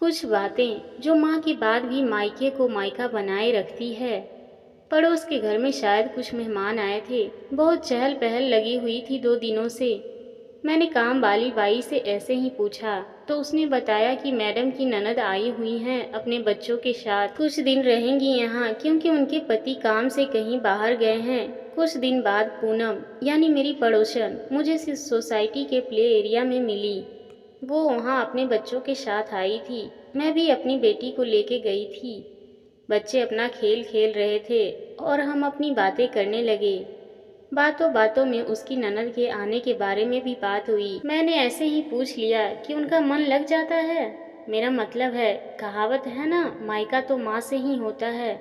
कुछ बातें जो माँ के बाद भी मायके को मायका बनाए रखती है। पड़ोस के घर में शायद कुछ मेहमान आए थे। बहुत चहल पहल लगी हुई थी 2 दिनों से। मैंने काम वाली बाई से ऐसे ही पूछा तो उसने बताया कि मैडम की ननद आई हुई हैं अपने बच्चों के साथ, कुछ दिन रहेंगी यहाँ क्योंकि उनके पति काम से कहीं बाहर गए हैं। कुछ दिन बाद पूनम यानी मेरी पड़ोसन मुझे इस सोसाइटी के प्ले एरिया में मिली। वो वहाँ अपने बच्चों के साथ आई थी। मैं भी अपनी बेटी को लेके गई थी। बच्चे अपना खेल खेल रहे थे और हम अपनी बातें करने लगे। बातों बातों में उसकी ननद के आने के बारे में भी बात हुई। मैंने ऐसे ही पूछ लिया कि उनका मन लग जाता है। मेरा मतलब है, कहावत है ना, मायका तो माँ से ही होता है।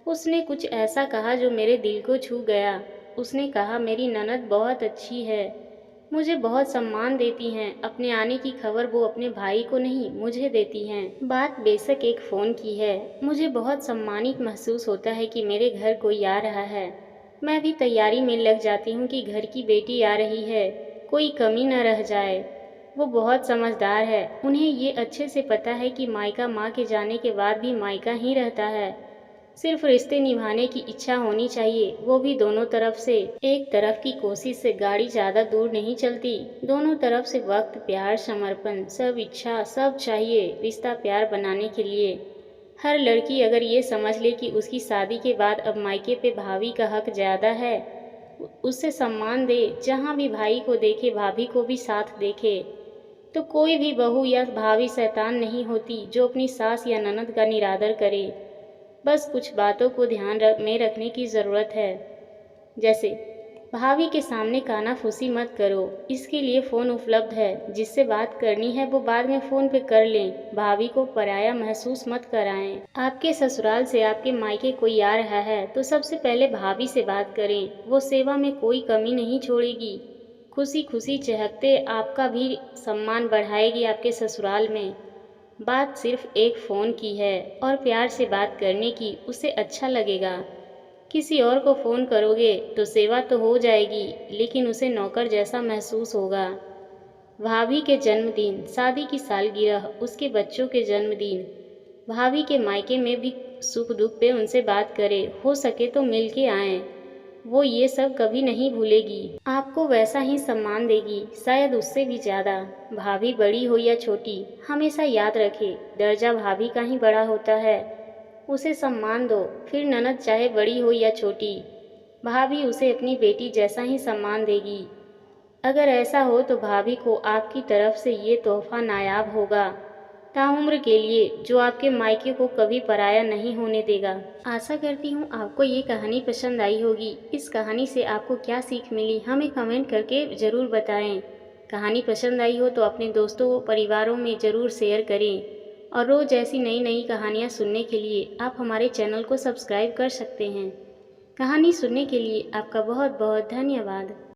उसने कुछ ऐसा कहा जो मेरे दिल को छू गया। उसने कहा मेरी ननद बहुत अच्छी है, मुझे बहुत सम्मान देती हैं। अपने आने की खबर वो अपने भाई को नहीं मुझे देती हैं। बात बेशक एक फ़ोन की है, मुझे बहुत सम्मानित महसूस होता है कि मेरे घर कोई आ रहा है। मैं भी तैयारी में लग जाती हूँ कि घर की बेटी आ रही है, कोई कमी न रह जाए। वो बहुत समझदार है, उन्हें ये अच्छे से पता है कि मायका माँ के जाने के बाद भी मायका ही रहता है। सिर्फ रिश्ते निभाने की इच्छा होनी चाहिए, वो भी दोनों तरफ से। एक तरफ की कोशिश से गाड़ी ज़्यादा दूर नहीं चलती। दोनों तरफ से वक्त, प्यार, समर्पण, सब इच्छा, सब चाहिए रिश्ता प्यार बनाने के लिए। हर लड़की अगर ये समझ ले कि उसकी शादी के बाद अब मायके पे भाभी का हक ज़्यादा है, उससे सम्मान दे, जहाँ भी भाई को देखे भाभी को भी साथ देखे, तो कोई भी बहू या भाभी शैतान नहीं होती जो अपनी सास या ननद का निरादर करे। बस कुछ बातों को में रखने की ज़रूरत है। जैसे भाभी के सामने कानाफूसी मत करो, इसके लिए फ़ोन उपलब्ध है। जिससे बात करनी है वो बाद में फ़ोन पे कर लें। भाभी को पराया महसूस मत कराएं। आपके ससुराल से आपके मायके कोई आ रहा है तो सबसे पहले भाभी से बात करें, वो सेवा में कोई कमी नहीं छोड़ेगी। खुशी खुशी चहकते आपका भी सम्मान बढ़ाएगी आपके ससुराल में। बात सिर्फ एक फ़ोन की है और प्यार से बात करने की, उसे अच्छा लगेगा। किसी और को फ़ोन करोगे तो सेवा तो हो जाएगी, लेकिन उसे नौकर जैसा महसूस होगा। भाभी के जन्मदिन, शादी की सालगिरह, उसके बच्चों के जन्मदिन, भाभी के मायके में भी सुख दुख पे उनसे बात करें। हो सके तो मिल के आएँ, वो ये सब कभी नहीं भूलेगी। आपको वैसा ही सम्मान देगी, शायद उससे भी ज़्यादा। भाभी बड़ी हो या छोटी, हमेशा याद रखे दर्जा भाभी का ही बड़ा होता है। उसे सम्मान दो। फिर ननद चाहे बड़ी हो या छोटी, भाभी उसे अपनी बेटी जैसा ही सम्मान देगी। अगर ऐसा हो तो भाभी को आपकी तरफ से ये तोहफा नायाब होगा ताउम्र के लिए, जो आपके मायके को कभी पराया नहीं होने देगा। आशा करती हूँ आपको ये कहानी पसंद आई होगी। इस कहानी से आपको क्या सीख मिली हमें कमेंट करके ज़रूर बताएं। कहानी पसंद आई हो तो अपने दोस्तों परिवारों में ज़रूर शेयर करें। और रोज़ ऐसी नई नई कहानियाँ सुनने के लिए आप हमारे चैनल को सब्सक्राइब कर सकते हैं। कहानी सुनने के लिए आपका बहुत बहुत धन्यवाद।